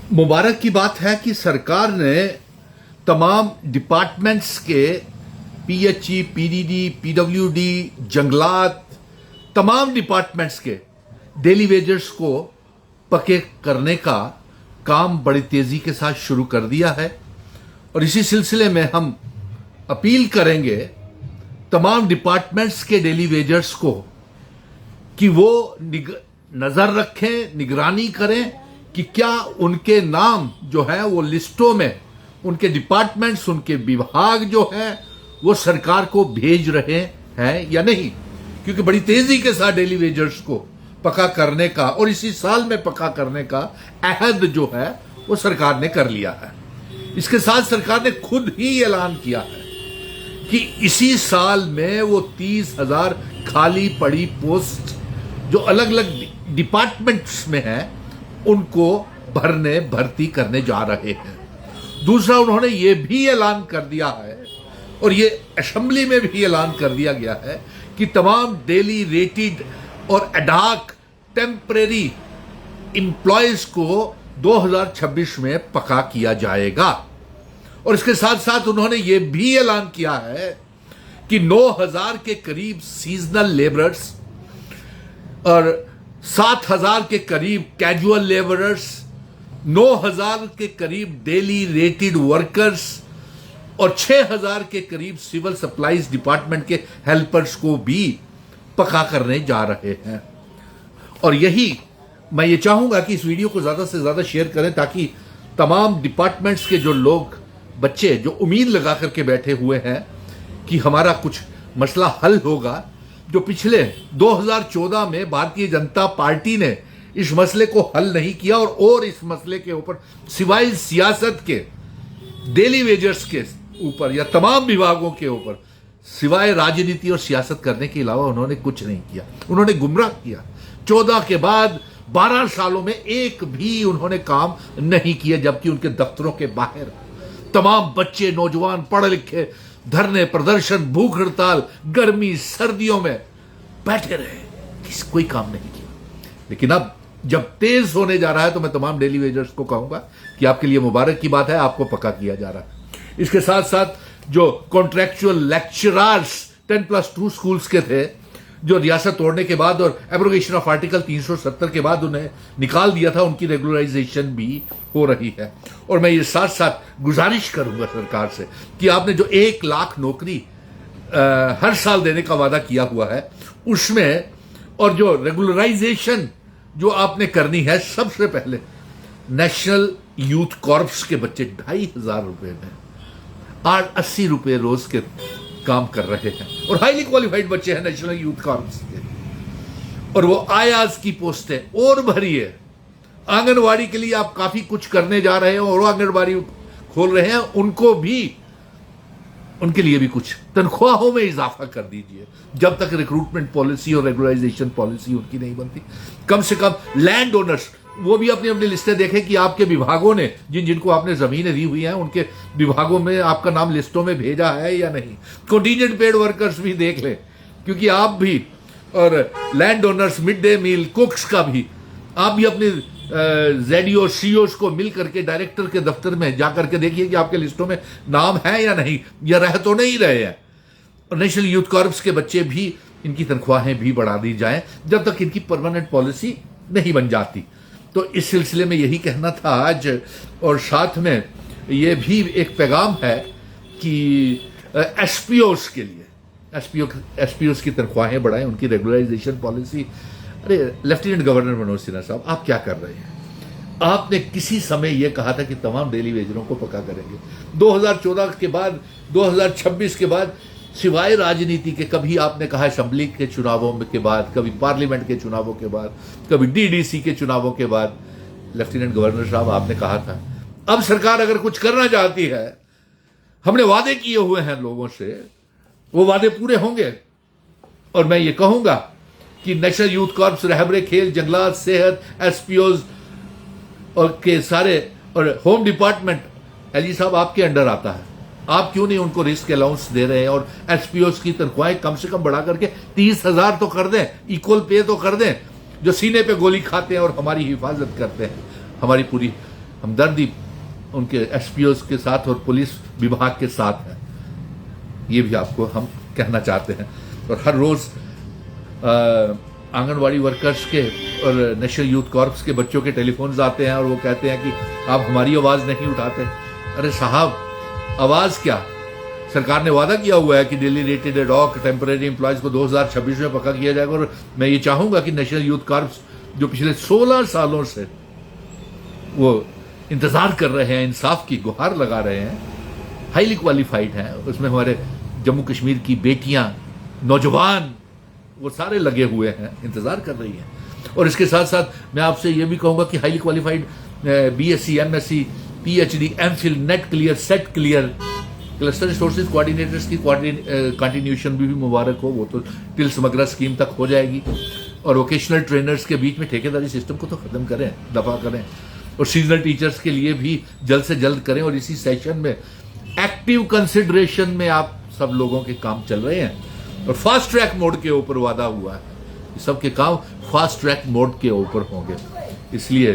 मुबारक की बात है कि सरकार ने तमाम डिपार्टमेंट्स के पीएचई, पीडीडी, पीडब्ल्यूडी, जंगलात, तमाम डिपार्टमेंट्स के डेली वेजर्स को पक्के करने का काम बड़ी तेजी के साथ शुरू कर दिया है। और इसी सिलसिले में हम अपील करेंगे तमाम डिपार्टमेंट्स के डेली वेजर्स को कि वो नजर रखें, निगरानी करें कि क्या उनके नाम जो है वो लिस्टों में उनके डिपार्टमेंट्स, उनके विभाग जो है वो सरकार को भेज रहे हैं या नहीं, क्योंकि बड़ी तेजी के साथ डेली वेजर्स को पक्का करने का और इसी साल में पक्का करने का अहद जो है वो सरकार ने कर लिया है। इसके साथ सरकार ने खुद ही ऐलान किया है कि इसी साल में वो 30,000 खाली पड़ी पोस्ट जो अलग अलग डिपार्टमेंट्स में हैं उनको भर्ती करने जा रहे हैं। दूसरा, उन्होंने ये भी ऐलान कर दिया है और ये असेंबली में भी ऐलान कर दिया गया है कि तमाम डेली रेटेड और एडहॉक टेम्परेरी एम्प्लॉयज को 2026 में पक्का किया जाएगा। और इसके साथ साथ उन्होंने ये भी ऐलान किया है कि 9,000 के करीब सीजनल लेबरर्स और 7,000 के करीब कैजुअल लेबरर्स, 9,000 के करीब डेली रेटेड वर्कर्स और 6,000 के करीब सिविल सप्लाईज डिपार्टमेंट के हेल्पर्स को भी पक्का करने जा रहे हैं। और यही मैं ये चाहूंगा कि इस वीडियो को ज्यादा से ज्यादा शेयर करें ताकि तमाम डिपार्टमेंट्स के जो लोग, बच्चे जो उम्मीद लगा करके बैठे हुए हैं कि हमारा कुछ मसला हल होगा, जो पिछले 2014 में भारतीय जनता पार्टी ने इस मसले को हल नहीं किया और इस मसले के ऊपर सिवाय सियासत के डेली वेजर्स के ऊपर या तमाम विभागों के ऊपर सिवाय राजनीति और सियासत करने के अलावा उन्होंने कुछ नहीं किया। उन्होंने गुमराह किया। 14 के बाद 12 सालों में एक भी उन्होंने काम नहीं किया, जबकि उनके दफ्तरों के बाहर तमाम बच्चे, नौजवान, पढ़े लिखे धरने, प्रदर्शन, भूख हड़ताल, गर्मी, सर्दियों में बैठे रहे, कोई काम नहीं किया। लेकिन अब जब तेज होने जा रहा है तो मैं तमाम डेली वेजर्स को कहूंगा कि आपके लिए मुबारक की बात है, आपको पक्का किया जा रहा है। इसके साथ साथ जो कॉन्ट्रैक्चुअल लेक्चरर्स 10+2 स्कूल्स के थे, जो रियासत तोड़ने के बाद और एब्रोगेशन ऑफ आर्टिकल 370 के बाद उन्हें निकाल दिया था, उनकी रेगुलराइजेशन भी हो रही है। और मैं ये साथ साथ गुजारिश करूंगा सरकार से कि आपने जो 1 लाख नौकरी हर साल देने का वादा किया हुआ है उसमें, और जो रेगुलराइजेशन जो आपने करनी है, सबसे पहले नेशनल यूथ कॉर्प्स के बच्चे 2,500 रुपए में 80 रुपए रोज के काम कर रहे हैं और हाईली क्वालिफाइड बच्चे हैं नेशनल यूथ कॉर्प्स के, और वो आयाज की पोस्टें और भरिए। आंगनवाड़ी के लिए आप काफी कुछ करने जा रहे हैं और आंगनवाड़ी खोल रहे हैं, उनके लिए भी कुछ तनख्वाहों में इजाफा कर दीजिए जब तक रिक्रूटमेंट पॉलिसी और रेगुलराइजेशन पॉलिसी उनकी नहीं बनती। कम से कम लैंड ओनर्स वो भी अपनी अपनी लिस्टें देखें कि आपके विभागों ने जिनको आपने जमीनें दी हुई हैं उनके विभागों में आपका नाम लिस्टों में भेजा है या नहीं। कंटीजेंट पेड वर्कर्स भी देख लें, क्योंकि आप भी और land owners, mid day meal cooks का भी आप भी अपने जेडीओ सीओस को मिल करके डायरेक्टर के दफ्तर में जाकर के देखिए कि आपके लिस्टों में नाम है या नहीं, या रह तो नहीं रहे हैं। और नेशनल यूथ कॉर्प्स के बच्चे भी, इनकी तनख्वाहें भी बढ़ा दी जाएं जब तक इनकी परमानेंट पॉलिसी नहीं बन जाती। तो इस सिलसिले में यही कहना था आज। और साथ में ये भी एक पैगाम है कि एसपीओस के लिए, एसपीओस की तनख्वाहें बढ़ाएं, उनकी रेगुलराइजेशन पॉलिसी। अरे लेफ्टिनेंट गवर्नर मनोज सिन्हा साहब, आप क्या कर रहे हैं? आपने किसी समय यह कहा था कि तमाम डेली वेजरों को पक्का करेंगे। 2014 के बाद, 2026 के बाद सिवाय राजनीति के कभी आपने कहा असेंबली के चुनावों के बाद, कभी पार्लियामेंट के चुनावों के बाद, कभी डीडीसी के चुनावों के बाद, लेफ्टिनेंट गवर्नर साहब आपने कहा था अब सरकार अगर कुछ करना चाहती है, हमने वादे किए हुए हैं लोगों से, वो वादे पूरे होंगे। और मैं ये कहूंगा कि नेशनल यूथ कॉर्प्स, रहबरे खेल, जंगलात, सेहत, एसपीओज और के सारे और होम डिपार्टमेंट एलजी साहब आपके अंडर आता है। आप क्यों नहीं उनको रिस्क अलाउंस दे रहे हैं और एसपीओस की तनख्वाहें कम से कम बढ़ा करके 30,000 तो कर दें, इक्वल पे तो कर दें, जो सीने पे गोली खाते हैं और हमारी हिफाजत करते हैं, हमदर्दी उनके एसपीओ के साथ और पुलिस विभाग के साथ है, ये भी आपको हम कहना चाहते हैं। और हर रोज़ आंगनवाड़ी वर्कर्स के और नेशनल यूथ कॉर्प्स के बच्चों के टेलीफोन्स आते हैं और वो कहते हैं कि आप हमारी आवाज़ नहीं उठाते। अरे साहब, आवाज़ क्या, सरकार ने वादा किया हुआ है कि daily rated ad hoc temporary employees को 2026 में पक्का किया जाएगा। और मैं ये चाहूँगा कि नेशनल यूथ कॉर्प्स जो पिछले 16 सालों से वो इंतज़ार कर रहे हैं, इंसाफ की गुहार लगा रहे हैं, हाईली क्वालिफाइड हैं, उसमें हमारे जम्मू कश्मीर की बेटियां, नौजवान, वो सारे लगे हुए हैं, इंतज़ार कर रही हैं। और इसके साथ साथ मैं आपसे ये भी कहूँगा कि highly qualified BSc MSc PhD MPhil net clear set clear cluster resources coordinators की कंटिन्यूशन भी मुबारक हो, वो तो टिल समग्रा स्कीम तक हो जाएगी। और वोकेशनल ट्रेनर्स के बीच में ठेकेदारी सिस्टम को तो ख़त्म करें, दफा करें। और सीजनल टीचर्स के लिए भी जल्द से जल्द करें। और इसी सेशन में एक्टिव कंसिडरेशन में आप सब लोगों के काम चल रहे हैं और फास्ट ट्रैक मोड के ऊपर वादा हुआ है, सबके काम फास्ट ट्रैक मोड के ऊपर होंगे। इसलिए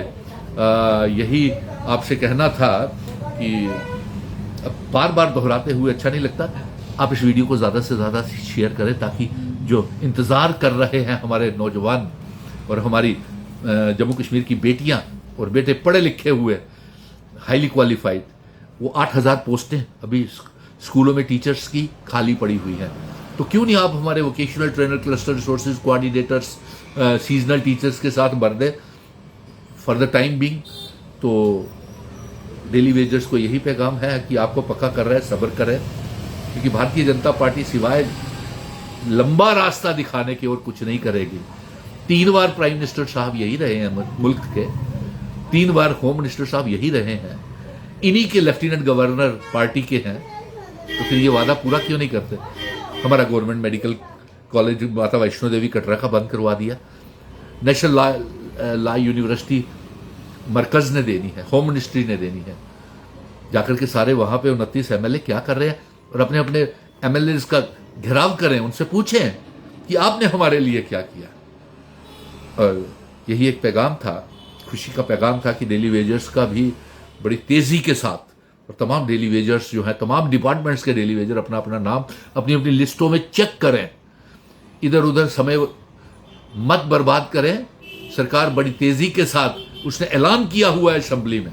यही आपसे कहना था कि अब बार बार दोहराते हुए अच्छा नहीं लगता, आप इस वीडियो को ज़्यादा से ज़्यादा शेयर करें ताकि जो इंतज़ार कर रहे हैं हमारे नौजवान और हमारी जम्मू कश्मीर की बेटियां और बेटे पढ़े लिखे हुए हाईली क्वालिफाइड, वो 8000 पोस्टें अभी स्कूलों में टीचर्स की खाली पड़ी हुई हैं। तो क्यों नहीं आप हमारे vocational trainer, cluster resources coordinators, seasonal teachers के साथ भर दें फॉर द टाइम बीइंग। तो डेली वेजर्स को यही पैगाम है कि आपको पक्का कर रहा है, सब्र करें, क्योंकि भारतीय जनता पार्टी सिवाय लंबा रास्ता दिखाने की और कुछ नहीं करेगी। 3 बार प्राइम मिनिस्टर साहब यही रहे हैं मुल्क के, 3 बार होम मिनिस्टर साहब यही रहे हैं, इन्हीं के लेफ्टिनेंट गवर्नर पार्टी के हैं, तो फिर ये वादा पूरा क्यों नहीं करते। हमारा गवर्नमेंट मेडिकल कॉलेज माता वैष्णो देवी कटरा का बंद करवा दिया, नेशनल लॉ यूनिवर्सिटी मरकज़ ने देनी है, होम मिनिस्ट्री ने देनी है। जाकर के सारे वहाँ पे 29 MLA क्या कर रहे हैं और अपने अपने MLAs का घेराव करें, उनसे पूछें कि आपने हमारे लिए क्या किया। और यही एक पैगाम था, खुशी का पैगाम था कि डेली वेजर्स का भी बड़ी तेज़ी के साथ, और तमाम डेली वेजर्स जो हैं, तमाम डिपार्टमेंट्स के डेली वेजर अपना अपना नाम अपनी अपनी लिस्टों में चेक करें, इधर उधर समय मत बर्बाद करें। सरकार बड़ी तेज़ी के साथ, उसने ऐलान किया हुआ है असेंबली में,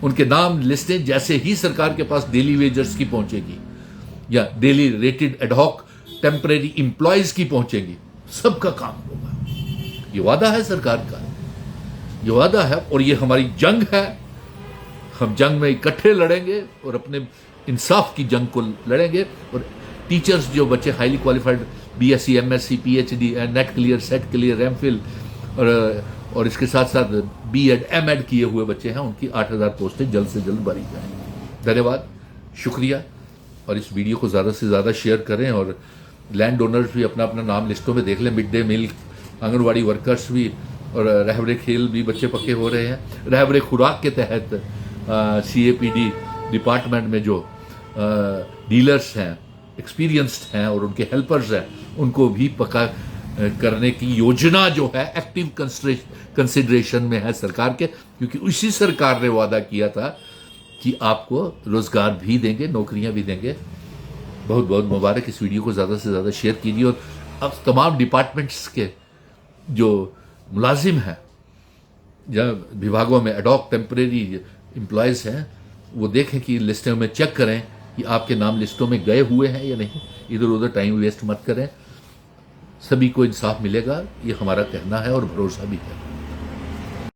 उनके नाम लिस्टें जैसे ही सरकार के पास डेली वेजर्स की पहुंचेगी या daily rated ad hoc temporary employees की पहुंचेगी, सबका काम होगा। ये वादा है सरकार का, ये वादा है और ये हमारी जंग है। हम जंग में इकट्ठे लड़ेंगे और अपने इंसाफ की जंग को लड़ेंगे। और टीचर्स जो बच्चे highly qualified BSc MSc PhD net clear set clear MPhil और इसके साथ साथ B.Ed M.Ed किए हुए बच्चे हैं, उनकी 8000 पोस्टें जल्द से जल्द भरी जाएं। धन्यवाद, शुक्रिया। और इस वीडियो को ज़्यादा से ज़्यादा शेयर करें और लैंड डोनर्स भी अपना अपना नाम लिस्टों में देख लें। Mid day meal, anganwadi workers भी और रहबरे खेल भी बच्चे पक्के हो रहे हैं। रहबरे खुराक के तहत CAPD डिपार्टमेंट में जो डीलर्स हैं, एक्सपीरियंस्ड हैं और उनके हेल्पर्स हैं, उनको भी पक्का करने की योजना जो है एक्टिव कंसिडरेशन में है सरकार के, क्योंकि उसी सरकार ने वादा किया था कि आपको रोजगार भी देंगे, नौकरियां भी देंगे। बहुत बहुत मुबारक। इस वीडियो को ज़्यादा से ज़्यादा शेयर कीजिए और अब तमाम डिपार्टमेंट्स के जो मुलाजिम हैं या विभागों में एडॉक टेम्परेरी एम्प्लॉयज़ हैं, वो देखें कि लिस्टों में चेक करें कि आपके नाम लिस्टों में गए हुए हैं या नहीं। इधर उधर टाइम वेस्ट मत करें, सभी को इंसाफ मिलेगा, ये हमारा कहना है और भरोसा भी है।